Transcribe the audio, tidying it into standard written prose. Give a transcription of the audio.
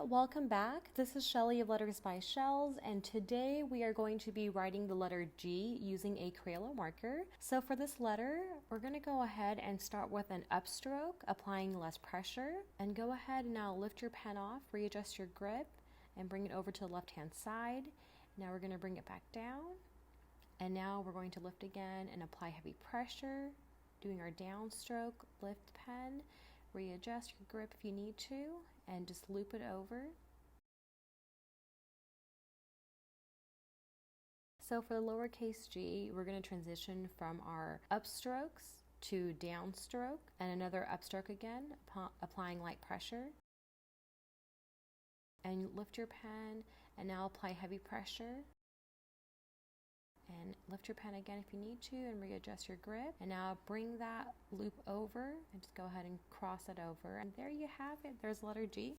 welcome back. This is Shelly of Letters by Shells, and today we are going to be writing the letter G using a Crayola marker. So for this letter, we're going to go ahead and start with an upstroke, applying less pressure, and go ahead and now lift your pen off, readjust your grip, and bring it over to the left-hand side. Now we're going to bring it back down, and now we're going to lift again and apply heavy pressure, doing our downstroke, lift the pen, readjust your grip if you need to, and just loop it over. So for the lowercase g, we're going to transition from our upstrokes to downstroke and another upstroke again, applying light pressure. And lift your pen and now apply heavy pressure. And lift your pen again if you need to and readjust your grip. And now bring that loop over and just go ahead and cross it over. And there you have it. There's letter G.